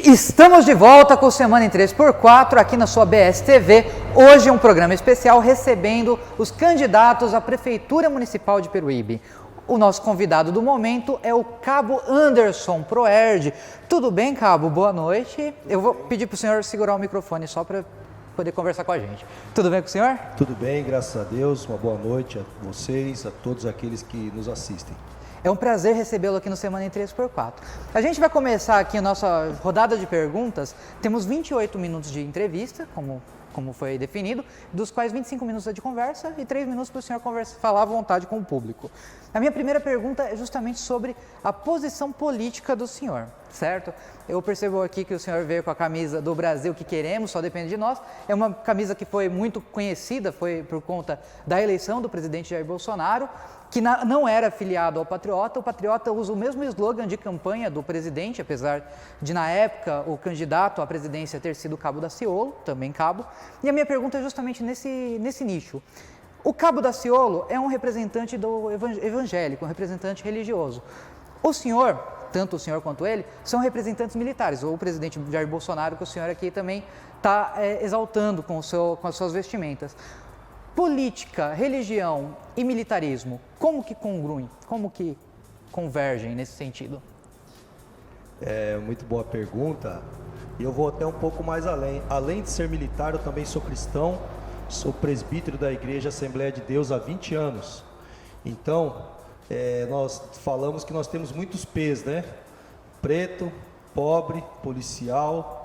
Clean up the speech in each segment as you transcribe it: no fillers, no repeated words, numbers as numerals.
Estamos de volta com o Semana em 3x4 aqui na sua BSTV. Hoje é um programa especial recebendo os candidatos à Prefeitura Municipal de Peruíbe. O nosso convidado do momento é o Cabo Anderson Proerd. Tudo bem, Cabo? Boa noite. Eu vou pedir para o senhor segurar o microfone só para poder conversar com a gente. Tudo bem com o senhor? Tudo bem, graças a Deus. Uma boa noite a vocês, a todos aqueles que nos assistem. É um prazer recebê-lo aqui no Semana em 3x4. A gente vai começar aqui a nossa rodada de perguntas. Temos 28 minutos de entrevista, como foi definido, dos quais 25 minutos é de conversa e 3 minutos para o senhor falar à vontade com o público. A minha primeira pergunta é justamente sobre a posição política do senhor, certo? Eu percebo aqui que o senhor veio com a camisa do Brasil que queremos, só depende de nós. É uma camisa que foi muito conhecida, foi por conta da eleição do presidente Jair Bolsonaro, que não era afiliado ao Patriota. O Patriota usa o mesmo slogan de campanha do presidente, apesar de, na época, o candidato à presidência ter sido Cabo Daciolo, também Cabo. E a minha pergunta é justamente nesse nicho. O Cabo Daciolo é um representante do evangélico, um representante religioso. O senhor, tanto o senhor quanto ele, são representantes militares, ou o presidente Jair Bolsonaro, que o senhor aqui também está exaltando com as suas vestimentas. Política, religião e militarismo, como que congruem, como que convergem nesse sentido? É muito boa pergunta. E eu vou até um pouco mais além. Além de ser militar, eu também sou cristão, sou presbítero da Igreja Assembleia de Deus há 20 anos. Então, nós falamos que nós temos muitos P's, né? Preto, pobre, policial,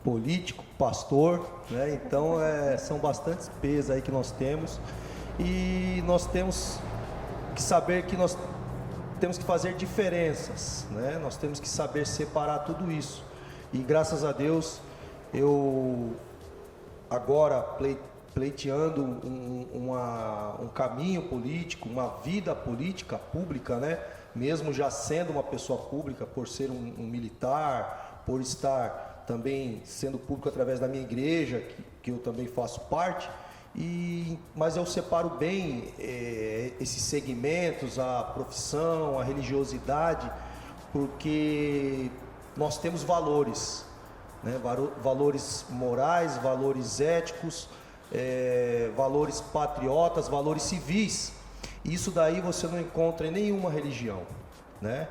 político, pastor, né? Então são bastantes P's aí que nós temos, e nós temos que saber que nós temos que fazer diferenças, né? Nós temos que saber separar tudo isso, e graças a Deus eu agora pleiteando um caminho político, uma vida política pública, né? Mesmo já sendo uma pessoa pública, por ser um militar, por estar também sendo público através da minha igreja, que eu também faço parte, mas eu separo bem esses segmentos, a profissão, a religiosidade, porque nós temos valores, né? Valores morais, valores éticos, valores patriotas, valores civis. Isso daí você não encontra em nenhuma religião, né?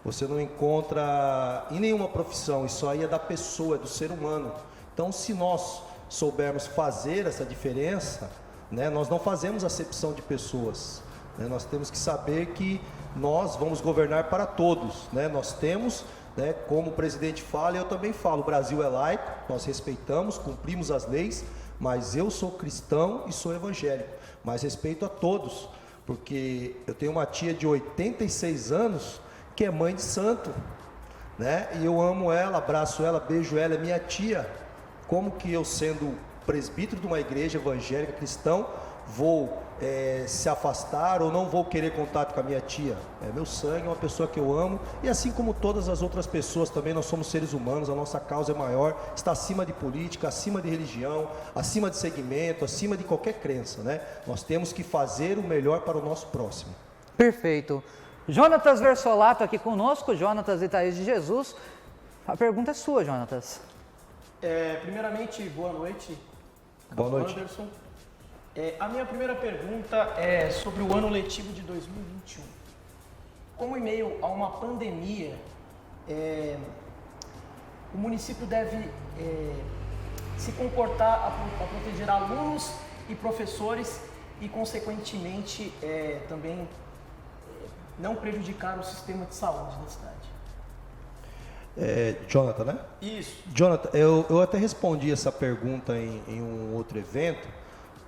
Você não encontra em nenhuma profissão. Isso aí é da pessoa, é do ser humano. Então, se nós soubermos fazer essa diferença, né, nós não fazemos acepção de pessoas, né? Nós temos que saber que nós vamos governar para todos, né? Nós temos, né, como o presidente fala, e eu também falo, o Brasil é laico, nós respeitamos, cumprimos as leis, mas eu sou cristão e sou evangélico, mas respeito a todos, porque eu tenho uma tia de 86 anos que é mãe de santo, né? E eu amo ela, abraço ela, beijo ela, é minha tia. Como que eu, sendo presbítero de uma igreja evangélica cristão, vou se afastar ou não vou querer contato com a minha tia? É meu sangue, é uma pessoa que eu amo, e assim como todas as outras pessoas também, nós somos seres humanos, a nossa causa é maior, está acima de política, acima de religião, acima de segmento, acima de qualquer crença, né? Nós temos que fazer o melhor para o nosso próximo. Perfeito. Jonatas Versolato aqui conosco, Jonatas Itaís de Jesus. A pergunta é sua, Jonatas. Primeiramente, boa noite. Boa noite. Anderson. A minha primeira pergunta é sobre o ano letivo de 2021. Como em meio a uma pandemia, o município deve se comportar a proteger alunos e professores e, consequentemente, também não prejudicar o sistema de saúde da cidade? Jonathan, né? Isso. Jonathan, eu até respondi essa pergunta em um outro evento.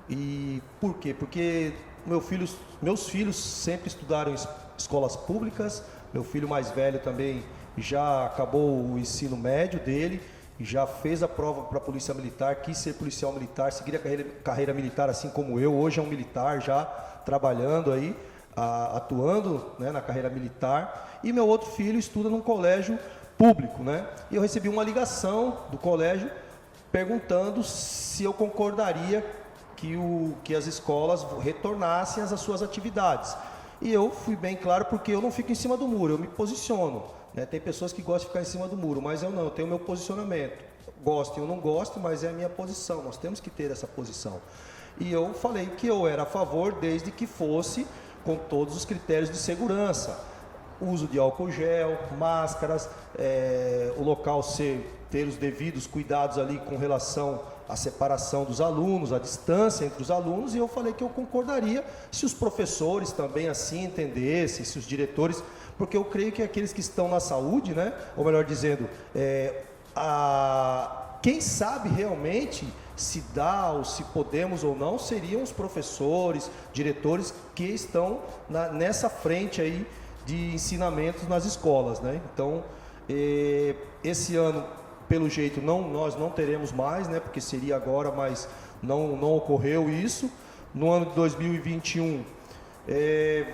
E por quê? Porque meus filhos sempre estudaram em escolas públicas. Meu filho mais velho também já acabou o ensino médio dele, já fez a prova para a Polícia Militar, quis ser policial militar, seguir a carreira militar assim como eu. Hoje é um militar já trabalhando aí, atuando, né, na carreira militar. E meu outro filho estuda num colégio público, né? E eu recebi uma ligação do colégio perguntando se eu concordaria que as escolas retornassem às suas atividades. E eu fui bem claro porque eu não fico em cima do muro, eu me posiciono. Né? Tem pessoas que gostam de ficar em cima do muro, mas eu não, eu tenho o meu posicionamento. Gosto ou não gosto, mas é a minha posição, nós temos que ter essa posição. E eu falei que eu era a favor desde que fosse com todos os critérios de segurança. Uso de álcool gel, máscaras, o local ter os devidos cuidados ali com relação à separação dos alunos, a distância entre os alunos, e eu falei que eu concordaria se os professores também assim entendessem, se os diretores, porque eu creio que aqueles que estão na saúde, né, ou melhor dizendo, quem sabe realmente se dá ou se podemos ou não, seriam os professores, diretores que estão nessa frente aí de ensinamentos nas escolas, né? Então, esse ano, pelo jeito, nós não teremos mais, né? Porque seria agora, mas não ocorreu isso. No ano de 2021,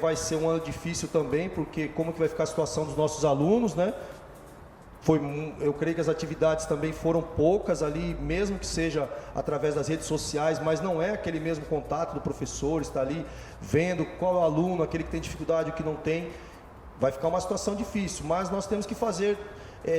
vai ser um ano difícil também, porque como que vai ficar a situação dos nossos alunos, né? Eu creio que as atividades também foram poucas ali, mesmo que seja através das redes sociais, mas não é aquele mesmo contato do professor, está ali vendo qual é o aluno, aquele que tem dificuldade, o que não tem. Vai ficar uma situação difícil, mas nós temos que fazer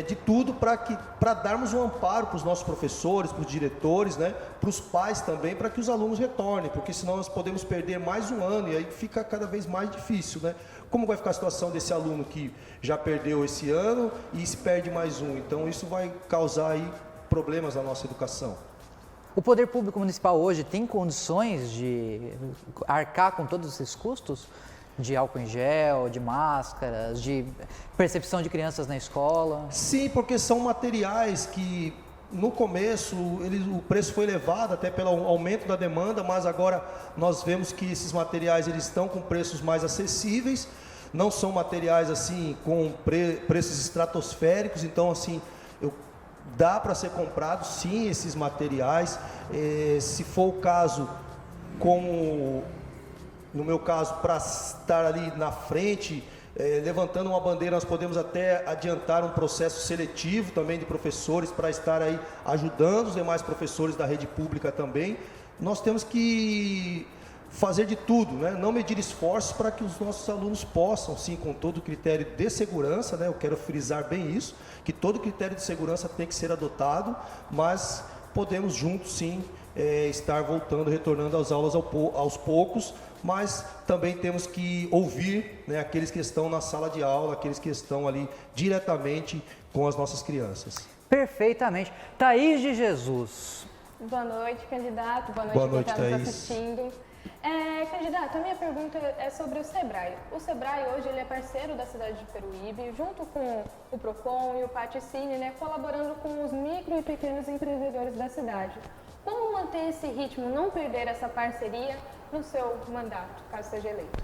de tudo para darmos um amparo para os nossos professores, para os diretores, né, para os pais também, para que os alunos retornem, porque senão nós podemos perder mais um ano e aí fica cada vez mais difícil, né? Como vai ficar a situação desse aluno que já perdeu esse ano e se perde mais um? Então isso vai causar aí problemas na nossa educação. O poder público municipal hoje tem condições de arcar com todos esses custos? De álcool em gel, de máscaras, de percepção de crianças na escola? Sim, porque são materiais que no começo o preço foi elevado até pelo aumento da demanda, mas agora nós vemos que esses materiais eles estão com preços mais acessíveis, não são materiais assim com preços estratosféricos, então assim dá para ser comprado sim esses materiais, se for o caso, como no meu caso, para estar ali na frente, levantando uma bandeira, nós podemos até adiantar um processo seletivo também de professores para estar aí ajudando os demais professores da rede pública também. Nós temos que fazer de tudo, né? Não medir esforços para que os nossos alunos possam, sim, com todo o critério de segurança, né? Eu quero frisar bem isso, que todo critério de segurança tem que ser adotado, mas podemos juntos, sim, estar voltando, retornando às aulas aos poucos, mas também temos que ouvir, né, aqueles que estão na sala de aula, aqueles que estão ali diretamente com as nossas crianças. Perfeitamente. Thaís de Jesus. Boa noite, candidato. Boa noite, quem está nos Thaís. assistindo. Candidato, a minha pergunta é sobre o Sebrae. O Sebrae hoje ele é parceiro da cidade de Peruíbe, junto com o Procon e o Paticine, né, colaborando com os micro e pequenos empreendedores da cidade. Como manter esse ritmo, não perder essa parceria no seu mandato, caso seja eleito?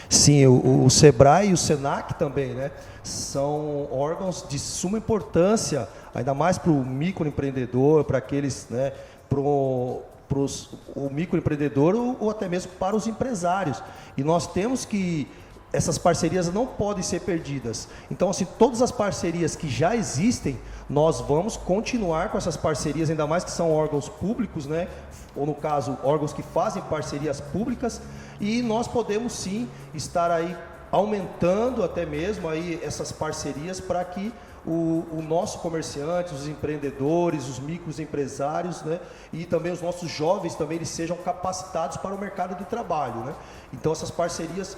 Sim, o Sebrae e o Senac também, né, são órgãos de suma importância, ainda mais para o microempreendedor, para aqueles, né, o microempreendedor ou até mesmo para os empresários. E nós temos que essas parcerias não podem ser perdidas. Então, assim, todas as parcerias que já existem, nós vamos continuar com essas parcerias, ainda mais que são órgãos públicos, né? Ou no caso, órgãos que fazem parcerias públicas, e nós podemos sim estar aí aumentando até mesmo aí essas parcerias para que o nosso comerciante, os empreendedores, os microempresários, né, e também os nossos jovens também eles sejam capacitados para o mercado de trabalho, né? Então essas parcerias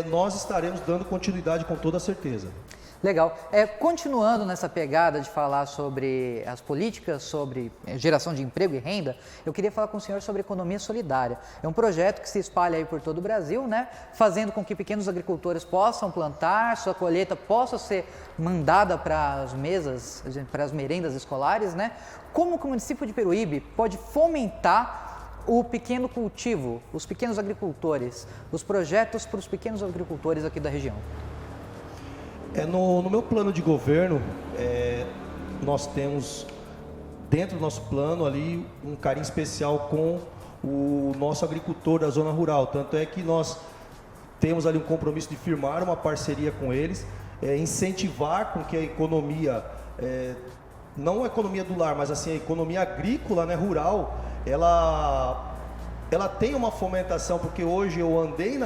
nós estaremos dando continuidade com toda certeza. Legal. Continuando nessa pegada de falar sobre as políticas, sobre geração de emprego e renda, eu queria falar com o senhor sobre economia solidária. É um projeto que se espalha aí por todo o Brasil, né? Fazendo com que pequenos agricultores possam plantar, sua colheita possa ser mandada para as mesas, para as merendas escolares, né? Como que o município de Peruíbe pode fomentar o pequeno cultivo, os pequenos agricultores, os projetos para os pequenos agricultores aqui da região? No meu plano de governo, nós temos dentro do nosso plano ali um carinho especial com o nosso agricultor da zona rural. Tanto é que nós temos ali um compromisso de firmar uma parceria com eles, incentivar com que a economia, não a economia do lar, mas assim a economia agrícola, né, rural, ela ela tem uma fomentação, porque hoje eu andei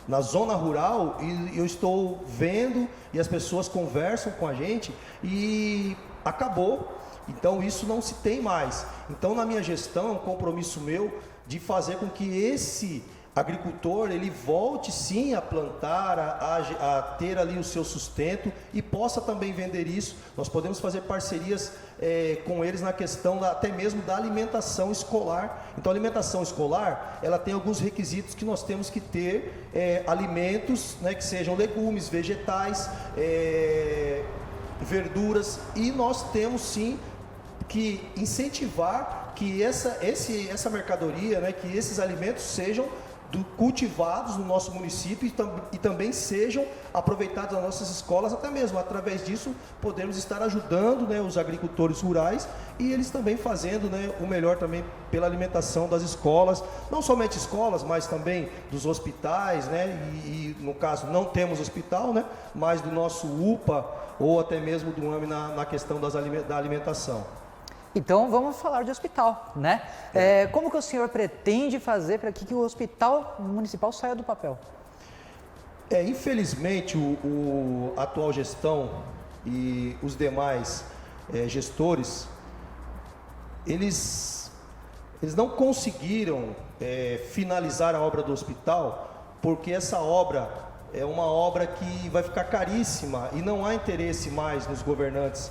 na zona rural e eu estou vendo e as pessoas conversam com a gente e acabou. Então isso não se tem mais. Então na minha gestão é um compromisso meu de fazer com que esse agricultor ele volte sim a plantar, a ter ali o seu sustento e possa também vender isso. Nós podemos fazer parcerias com eles na questão até mesmo da alimentação escolar. Então a alimentação escolar ela tem alguns requisitos que nós temos que ter alimentos, né, que sejam legumes, vegetais, verduras, e nós temos sim que incentivar que essa mercadoria, né, que esses alimentos sejam cultivados no nosso município e também sejam aproveitados nas nossas escolas, até mesmo através disso podemos estar ajudando, né, os agricultores rurais e eles também fazendo, né, o melhor também pela alimentação das escolas, não somente escolas, mas também dos hospitais, né, e no caso não temos hospital, né, mas do nosso UPA ou até mesmo do AME na questão da alimentação. Então vamos falar de hospital, né? Como que o senhor pretende fazer para que o hospital municipal saia do papel? Infelizmente a atual gestão e os demais gestores, eles não conseguiram finalizar a obra do hospital, porque essa obra é uma obra que vai ficar caríssima e não há interesse mais nos governantes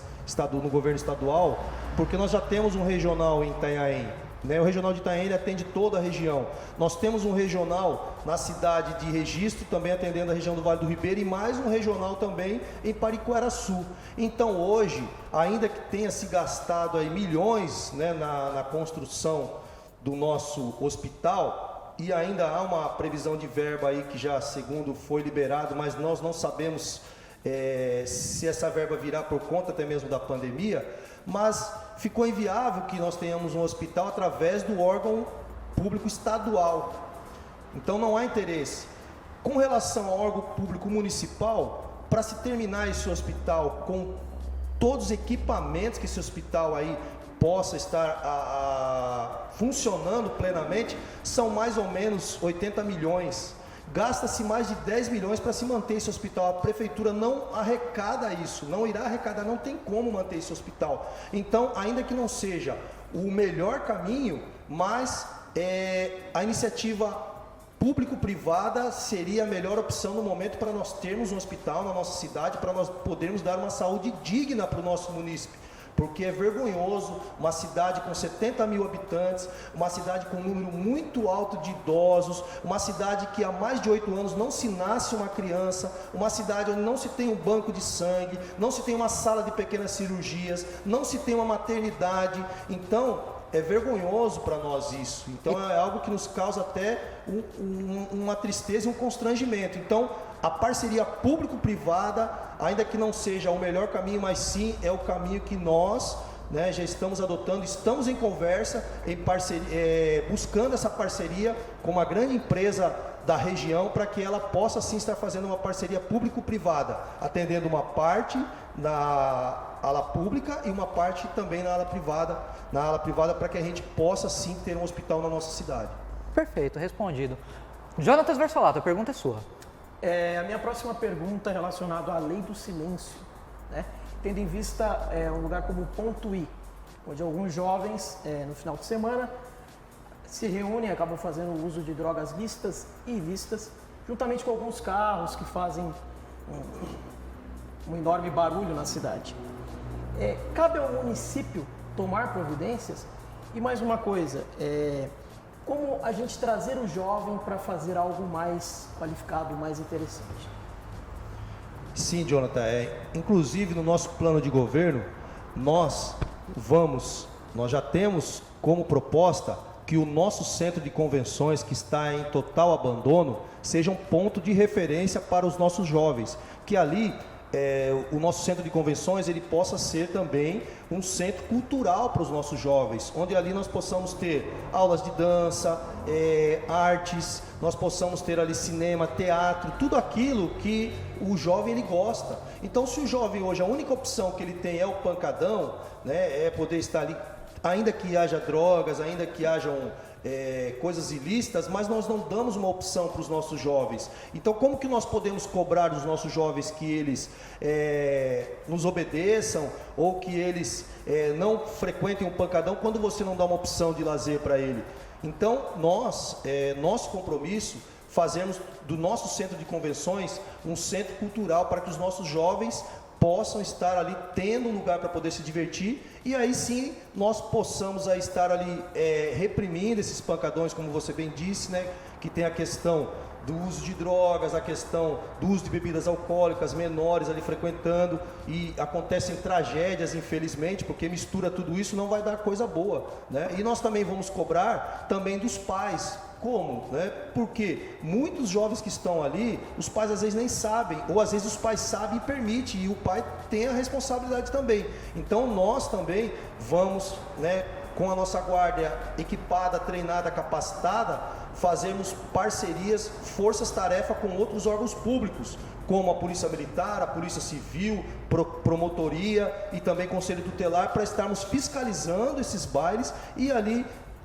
no governo estadual, porque nós já temos um regional em Itanhaém, né? O regional de Itanhaém ele atende toda a região. Nós temos um regional na cidade de Registro, também atendendo a região do Vale do Ribeira, e mais um regional também em Pariquaraçu. Então hoje, ainda que tenha se gastado aí milhões, né, na construção do nosso hospital, e ainda há uma previsão de verba aí que já, segundo, foi liberado, mas nós não sabemos se essa verba virá por conta até mesmo da pandemia, mas ficou inviável que nós tenhamos um hospital através do órgão público estadual. Então não há interesse. Com relação ao órgão público municipal, para se terminar esse hospital com todos os equipamentos que esse hospital aí possa estar funcionando plenamente, são mais ou menos 80 milhões. Gasta-se mais de 10 milhões para se manter esse hospital. A prefeitura não arrecada isso, não irá arrecadar, não tem como manter esse hospital. Então, ainda que não seja o melhor caminho, mas a iniciativa público-privada seria a melhor opção no momento para nós termos um hospital na nossa cidade, para nós podermos dar uma saúde digna para o nosso município. Porque é vergonhoso uma cidade com 70 mil habitantes, uma cidade com um número muito alto de idosos, uma cidade que há mais de 8 anos não se nasce uma criança, uma cidade onde não se tem um banco de sangue, não se tem uma sala de pequenas cirurgias, não se tem uma maternidade. Então, é vergonhoso para nós isso. Então, é algo que nos causa até uma tristeza e um constrangimento. Então, a parceria público-privada, ainda que não seja o melhor caminho, mas sim é o caminho que nós, né, já estamos adotando, estamos em conversa, em parceria, buscando essa parceria com uma grande empresa da região, para que ela possa sim estar fazendo uma parceria público-privada, atendendo uma parte na ala pública e uma parte também na ala privada, para que a gente possa sim ter um hospital na nossa cidade. Perfeito, respondido. Jonatas Versolato, a pergunta é sua. A minha próxima pergunta é relacionada à lei do silêncio, né? Tendo em vista um lugar como Pontuí, onde alguns jovens, no final de semana, se reúnem e acabam fazendo uso de drogas lícitas e ilícitas, juntamente com alguns carros que fazem um enorme barulho na cidade. Cabe ao município tomar providências? E mais uma coisa, como a gente trazer o jovem para fazer algo mais qualificado, mais interessante? Sim, Jonathan, inclusive no nosso plano de governo, nós já temos como proposta que o nosso centro de convenções, que está em total abandono, seja um ponto de referência para os nossos jovens, que ali o nosso centro de convenções ele possa ser também um centro cultural para os nossos jovens, onde ali nós possamos ter aulas de dança, artes, nós possamos ter ali cinema, teatro, tudo aquilo que o jovem ele gosta. Então, se o jovem hoje, a única opção que ele tem é o pancadão, né, é poder estar ali ainda que haja drogas, ainda que hajam coisas ilícitas, mas nós não damos uma opção para os nossos jovens. Então, como que nós podemos cobrar dos nossos jovens que eles nos obedeçam ou que eles não frequentem um pancadão quando você não dá uma opção de lazer para ele? Então, nosso compromisso, fazemos do nosso centro de convenções um centro cultural para que os nossos jovens possam estar ali tendo um lugar para poder se divertir, e aí sim nós possamos aí estar ali reprimindo esses pancadões, como você bem disse, né, que tem a questão do uso de drogas, a questão do uso de bebidas alcoólicas, menores ali frequentando, e acontecem tragédias, infelizmente, porque mistura tudo isso, não vai dar coisa boa, né? E nós também vamos cobrar também dos pais. Como? Né? Porque muitos jovens que estão ali, os pais às vezes nem sabem, ou às vezes os pais sabem e permitem, e o pai tem a responsabilidade também. Então nós também vamos, né, com a nossa guarda equipada, treinada, capacitada, fazermos parcerias, forças-tarefa com outros órgãos públicos, como a Polícia Militar, a Polícia Civil, Promotoria e também Conselho Tutelar, para estarmos fiscalizando esses bailes e ali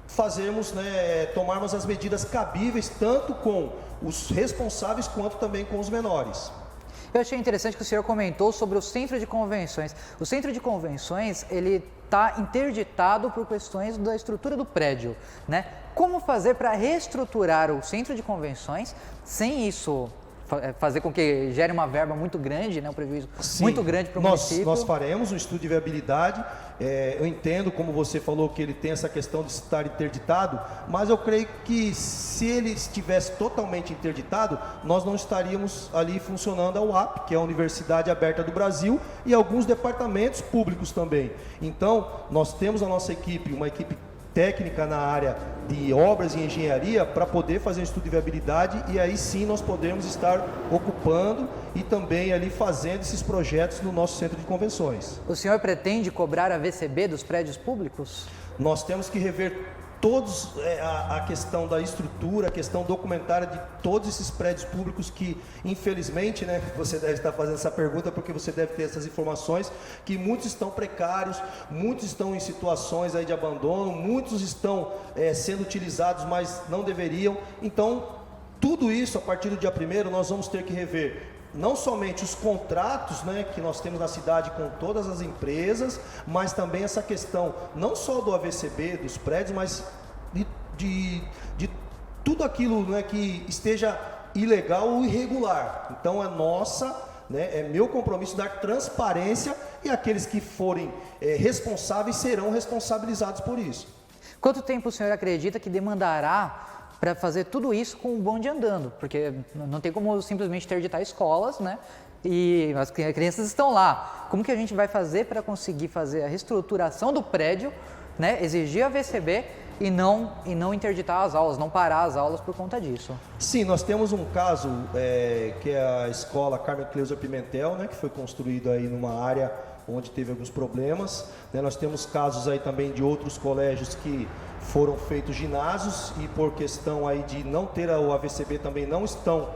fazermos, né, tomarmos as medidas cabíveis, tanto com os responsáveis quanto também com os menores. Eu achei interessante que o senhor comentou sobre o centro de convenções. O centro de convenções, ele está interditado por questões da estrutura do prédio, né? Como fazer para reestruturar o centro de convenções sem isso fazer com que gere uma verba muito grande, né, um prejuízo muito grande para o município? Nós faremos um estudo de viabilidade. Eu entendo, como você falou, que ele tem essa questão de estar interditado, mas eu creio que se ele estivesse totalmente interditado, nós não estaríamos ali funcionando a UAP, que é a Universidade Aberta do Brasil, e alguns departamentos públicos também. Então, nós temos a nossa equipe, uma equipe técnica na área de obras e engenharia para poder fazer um estudo de viabilidade, e aí sim nós podemos estar ocupando e também ali fazendo esses projetos no nosso centro de convenções. O senhor pretende cobrar a VCB dos prédios públicos? Nós temos que rever todos a questão da estrutura, a questão documentária de todos esses prédios públicos que, infelizmente, né, você deve estar fazendo essa pergunta porque você deve ter essas informações, que muitos estão precários, muitos estão em situações aí de abandono, muitos estão sendo utilizados, mas não deveriam. Então, tudo isso, a partir do dia 1º, nós vamos ter que rever não somente os contratos, né, que nós temos na cidade com todas as empresas, mas também essa questão não só do AVCB, dos prédios, mas de tudo aquilo, né, que esteja ilegal ou irregular. Então é meu compromisso dar transparência, e aqueles que forem responsáveis serão responsabilizados por isso. Quanto tempo o senhor acredita que demandará para fazer tudo isso com o bonde andando? Porque não tem como simplesmente interditar escolas, né? E as crianças estão lá. Como que a gente vai fazer para conseguir fazer a reestruturação do prédio, né? Exigir a VCB e não interditar as aulas, não parar as aulas por conta disso? Sim, nós temos um caso que é a escola Carmen Cleusa Pimentel, né? Que foi construída aí numa área onde teve alguns problemas, né? Nós temos casos aí também de outros colégios que foram feitos ginásios e por questão aí de não ter o AVCB também não estão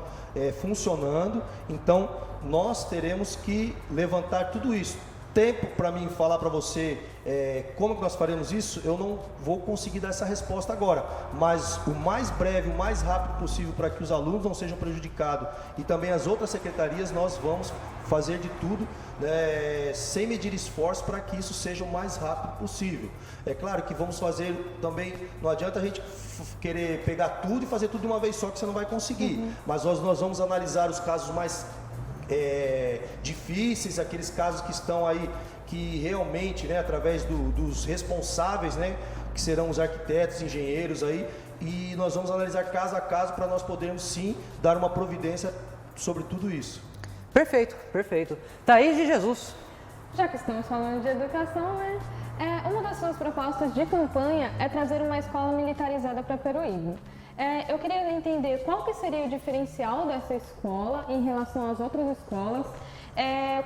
funcionando. Então nós teremos que levantar tudo isso. Tempo para mim falar para você como que nós faremos isso, eu não vou conseguir dar essa resposta agora, mas o mais breve, o mais rápido possível, para que os alunos não sejam prejudicados e também as outras secretarias, nós vamos fazer de tudo, sem medir esforço, para que isso seja o mais rápido possível. É claro que vamos fazer também, não adianta a gente querer pegar tudo e fazer tudo de uma vez só, que você não vai conseguir, mas nós vamos analisar os casos mais difíceis, aqueles casos que estão aí, que realmente, né, através dos responsáveis, né, que serão os arquitetos, engenheiros aí, e nós vamos analisar caso a caso para nós podermos sim dar uma providência sobre tudo isso. Perfeito, perfeito. Thaís de Jesus. Já que estamos falando de educação, né? Uma das suas propostas de campanha é trazer uma escola militarizada para Peruíbe. Eu queria entender qual que seria o diferencial dessa escola em relação às outras escolas.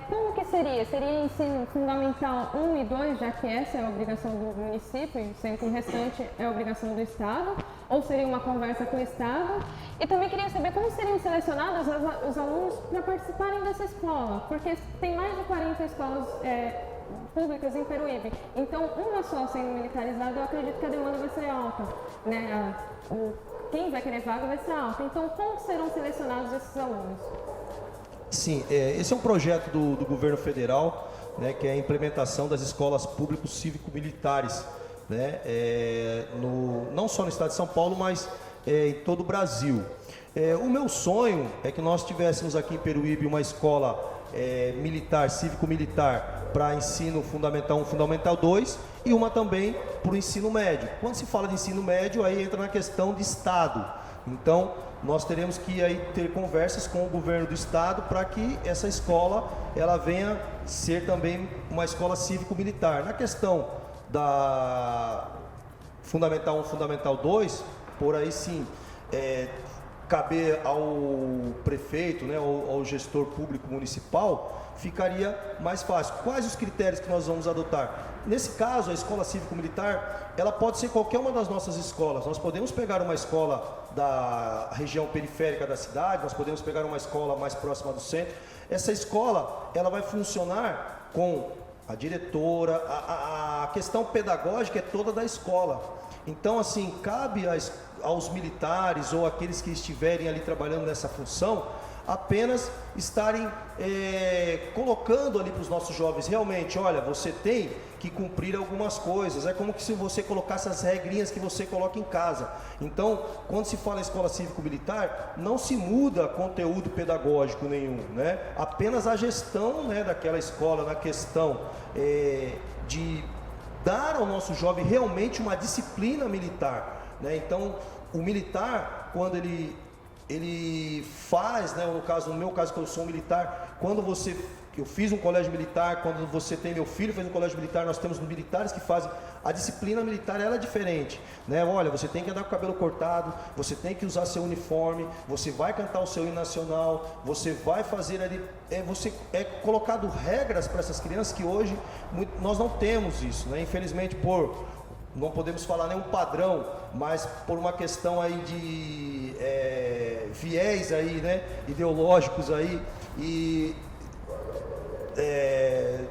Como que seria? Seria ensino fundamental 1 e 2, já que essa é a obrigação do município, sendo que o restante é a obrigação do Estado? Ou seria uma conversa com o Estado? E também queria saber como seriam selecionados os alunos para participarem dessa escola, porque tem mais de 40 escolas públicas em Peruíbe. Então, uma só sendo militarizada, eu acredito que a demanda vai ser alta, né? Quem vai querer vaga vai ser alta. Então, como serão selecionados esses alunos? Sim, esse é um projeto do governo federal, né, que é a implementação das escolas públicos cívico-militares, né, não só no estado de São Paulo, mas em todo o Brasil. O meu sonho é que nós tivéssemos aqui em Peruíbe uma escola militar, cívico-militar, para ensino fundamental 1, fundamental 2 e uma também para o ensino médio. Quando se fala de ensino médio, aí entra na questão de estado. Então, nós teremos que aí ter conversas com o governo do estado para que essa escola ela venha ser também uma escola cívico-militar. Na questão da fundamental 1, fundamental 2, por aí sim, caber ao prefeito, né, ao gestor público municipal, ficaria mais fácil. Quais os critérios que nós vamos adotar? Nesse caso, a escola cívico-militar, ela pode ser qualquer uma das nossas escolas. Nós podemos pegar uma escola da região periférica da cidade, nós podemos pegar uma escola mais próxima do centro. Essa escola, ela vai funcionar com a diretora, a questão pedagógica é toda da escola. Então, assim, cabe aos militares ou aqueles que estiverem ali trabalhando nessa função, apenas estarem colocando ali para os nossos jovens, realmente, olha, você tem que cumprir algumas coisas, é como que se você colocasse as regrinhas que você coloca em casa. Então, quando se fala em escola cívico-militar, não se muda conteúdo pedagógico nenhum, né? Apenas a gestão, né, daquela escola na questão de dar ao nosso jovem realmente uma disciplina militar, né? Então, o militar, quando ele faz, né, no meu caso que eu sou um militar, eu fiz um colégio militar, quando você tem meu filho fez um colégio militar, nós temos militares que fazem, a disciplina militar ela é diferente, né? Olha, você tem que andar com o cabelo cortado, você tem que usar seu uniforme, você vai cantar o seu hino nacional, você vai fazer ali, você colocado regras para essas crianças que hoje nós não temos isso, né? Infelizmente não podemos falar nenhum padrão, mas por uma questão aí de viés aí, né, ideológicos aí e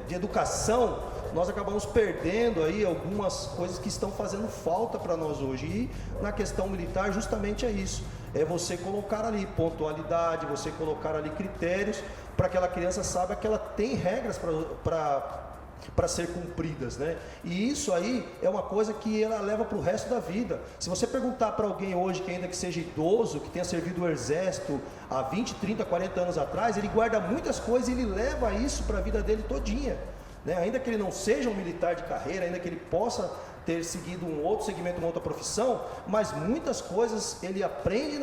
de educação, nós acabamos perdendo aí algumas coisas que estão fazendo falta para nós hoje. E na questão militar justamente é isso, é você colocar ali pontualidade, você colocar ali critérios para que aquela criança saiba que ela tem regras para ser cumpridas, né? E isso aí é uma coisa que ela leva para o resto da vida. Se você perguntar para alguém hoje que ainda que seja idoso, que tenha servido o exército há 20, 30, 40 anos atrás, ele guarda muitas coisas e ele leva isso para a vida dele todinha, né? Ainda que ele não seja um militar de carreira, ainda que ele possa ter seguido um outro segmento, uma outra profissão, mas muitas coisas ele aprende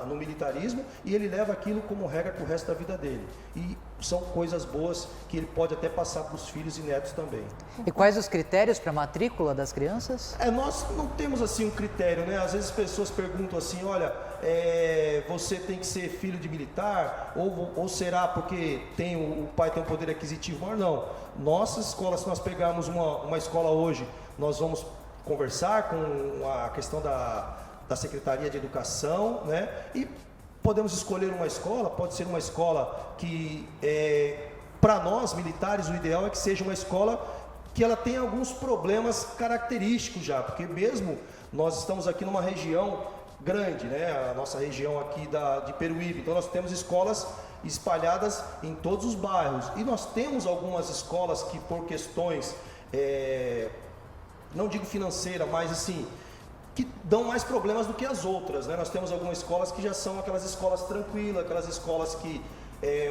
no militarismo e ele leva aquilo como regra para o resto da vida dele. E são coisas boas que ele pode até passar para os filhos e netos também. E quais os critérios para a matrícula das crianças? Nós não temos assim um critério, né? Às vezes as pessoas perguntam assim, olha, você tem que ser filho de militar ou será porque o pai tem um poder aquisitivo maior? Não. Nossas escolas, se nós pegarmos uma escola hoje, nós vamos conversar com a questão da Secretaria de Educação, né? E podemos escolher uma escola, pode ser uma escola que, para nós militares, o ideal é que seja uma escola que ela tenha alguns problemas característicos já, porque mesmo nós estamos aqui numa região grande, né? A nossa região aqui de Peruíbe, então nós temos escolas espalhadas em todos os bairros, e nós temos algumas escolas que por questões, não digo financeira, mas assim, que dão mais problemas do que as outras, né? Nós temos algumas escolas que já são aquelas escolas tranquilas, aquelas escolas que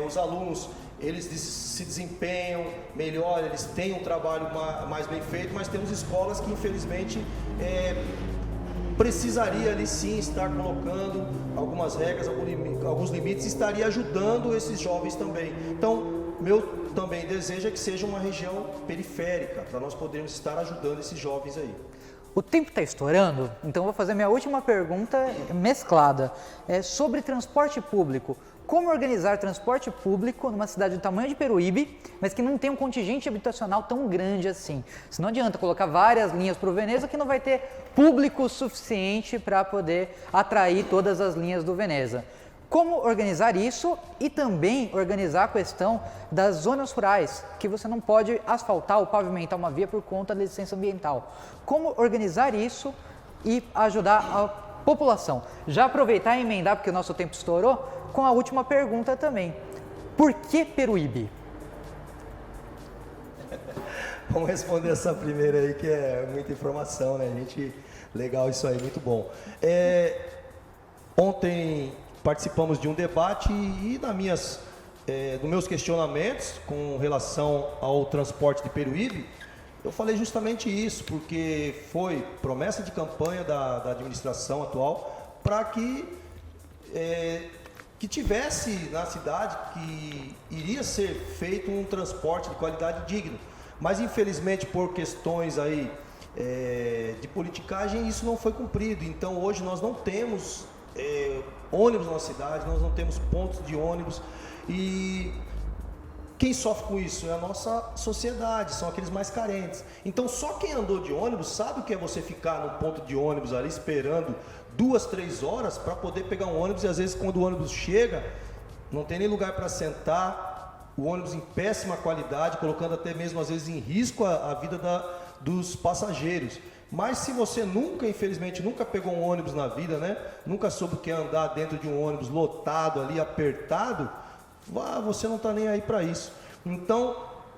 os alunos eles se desempenham melhor, eles têm um trabalho mais bem feito, mas temos escolas que infelizmente precisaria ali sim estar colocando algumas regras, alguns limites, e estaria ajudando esses jovens também. Então, meu também desejo é que seja uma região periférica, para nós podermos estar ajudando esses jovens aí. O tempo está estourando, então vou fazer minha última pergunta mesclada. Sobre transporte público. Como organizar transporte público numa cidade do tamanho de Peruíbe, mas que não tem um contingente habitacional tão grande assim? Se não adianta colocar várias linhas para o Veneza, que não vai ter público suficiente para poder atrair todas as linhas do Veneza. Como organizar isso e também organizar a questão das zonas rurais, que você não pode asfaltar ou pavimentar uma via por conta da licença ambiental. Como organizar isso e ajudar a população. Já aproveitar e emendar, porque o nosso tempo estourou, com a última pergunta também. Por que Peruíbe? Vamos responder essa primeira aí, que é muita informação, né? Legal isso aí, muito bom. Ontem participamos de um debate e dos meus questionamentos com relação ao transporte de Peruíbe, eu falei justamente isso, porque foi promessa de campanha da administração atual para que tivesse na cidade que iria ser feito um transporte de qualidade digna. Mas infelizmente por questões aí de politicagem isso não foi cumprido. Então hoje nós não temos ônibus na cidade, nós não temos pontos de ônibus e quem sofre com isso é a nossa sociedade, são aqueles mais carentes. Então só quem andou de ônibus sabe o que é você ficar no ponto de ônibus ali esperando 2, 3 horas para poder pegar um ônibus e às vezes quando o ônibus chega não tem nem lugar para sentar, o ônibus em péssima qualidade, colocando até mesmo às vezes em risco a vida dos passageiros. Mas se você infelizmente nunca pegou um ônibus na vida, né? Nunca soube o que é andar dentro de um ônibus lotado ali, apertado, você não está nem aí para isso. Então,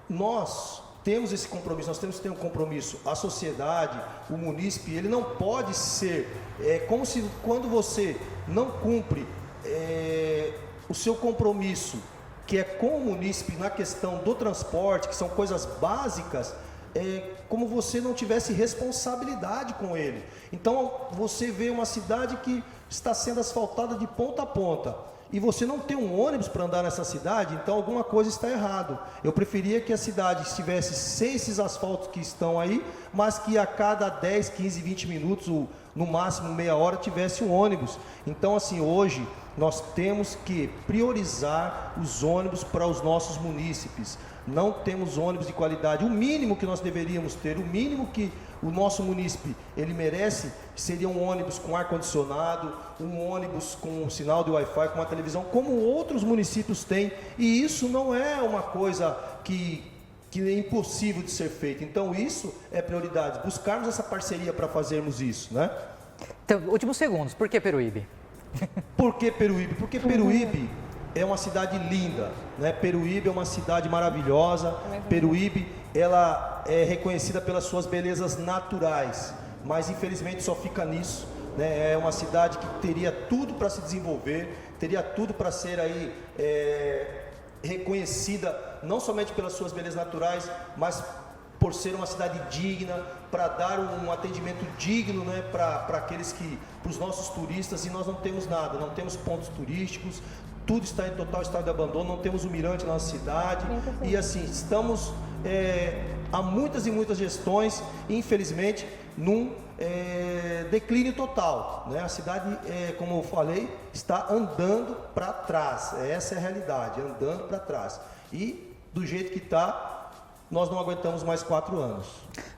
nós temos esse compromisso, nós temos que ter um compromisso. A sociedade, o munícipe, ele não pode ser como se quando você não cumpre o seu compromisso, que é com o munícipe na questão do transporte, que são coisas básicas, como você não tivesse responsabilidade com ele. Então você vê uma cidade que está sendo asfaltada de ponta a ponta e você não tem um ônibus para andar nessa cidade, então alguma coisa está errado. Eu preferia que a cidade estivesse sem esses asfaltos que estão aí, mas que a cada 10, 15, 20 minutos, ou no máximo meia hora, tivesse um ônibus. Então assim, hoje nós temos que priorizar os ônibus para os nossos munícipes. Não temos ônibus de qualidade. O mínimo que nós deveríamos ter, o mínimo que o nosso munícipe ele merece, seria um ônibus com ar-condicionado, um ônibus com um sinal de Wi-Fi, com uma televisão, como outros municípios têm. E isso não é uma coisa que é impossível de ser feita. Então isso é prioridade, buscarmos essa parceria para fazermos isso, né? Então, últimos segundos, por que Peruíbe? Por que Peruíbe? Porque Peruíbe é uma cidade linda, né? Peruíbe é uma cidade maravilhosa. Peruíbe, ela é reconhecida pelas suas belezas naturais, mas infelizmente só fica nisso, né? É uma cidade que teria tudo para se desenvolver, teria tudo para ser aí reconhecida não somente pelas suas belezas naturais, mas por ser uma cidade digna, para dar um atendimento digno, né, para os nossos turistas. E nós não temos nada, não temos pontos turísticos, tudo está em total estado de abandono, não temos um mirante na nossa cidade. E assim, estamos há muitas e muitas gestões, infelizmente, num declínio total, né? A cidade, como eu falei, está andando para trás, essa é a realidade, andando para trás. E do jeito que está, nós não aguentamos mais 4 anos.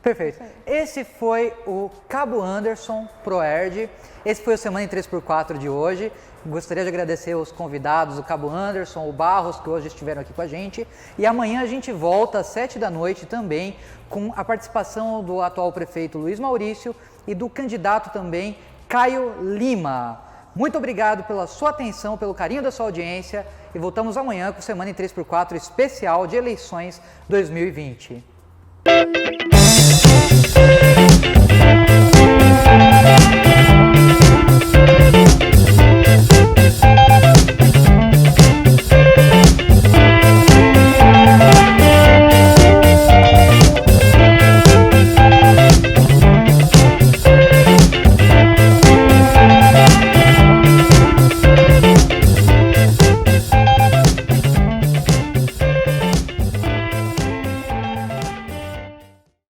Perfeito. Esse foi o Cabo Anderson Proerd. Esse foi o Semana em 3x4 de hoje. Gostaria de agradecer os convidados, o Cabo Anderson, o Barros, que hoje estiveram aqui com a gente. E amanhã a gente volta às 7 da noite também, com a participação do atual prefeito Luiz Maurício e do candidato também Caio Lima. Muito obrigado pela sua atenção, pelo carinho da sua audiência e voltamos amanhã com o Semana em 3x4 especial de eleições 2020.